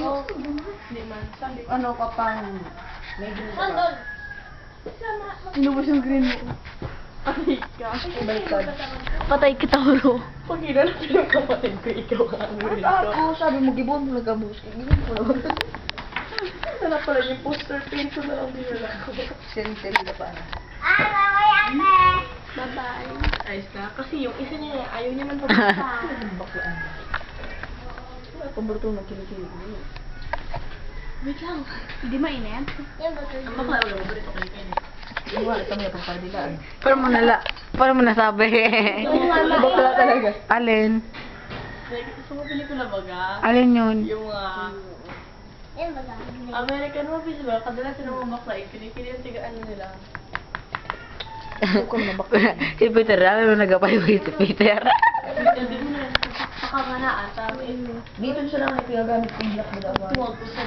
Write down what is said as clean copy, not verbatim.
Oo. Hindi man. Sabi. Ano ka pang... May green ka ba? Inubos yung green mo. Patay ka. Baliktad. Patay kita, bro. Pag hinanapin ng kapatid ko, ikaw ang At green ako, sabi mo, gibon mo nagkabus. Gibon ko naman. Sana pala yung poster paint ko na lang dinala ko. Sentry na pa. Bye-bye. Ayos na. Kasi yung isa niya, ayaw niya man pagkita. Baklaan. Paborito na kinikili. Wait lang. Hindi mainit? Ang bakla ulo, paborito ko yung Wala, ito may pagpadilaan. Para mo nasabi. Bakla talaga. Alin? Like, gusto mo pelikula baga? Alin yun? Yung American movies ba? Kadalasan ng mga bakla, kinikili yung tiga ano nila. Ito na bakla. Si Peter, alam mo nagapay si Peter. Hindi mo na, pakanganaan. Dito siya lang ay pinagamit kong black na daw. Tuwag ko sa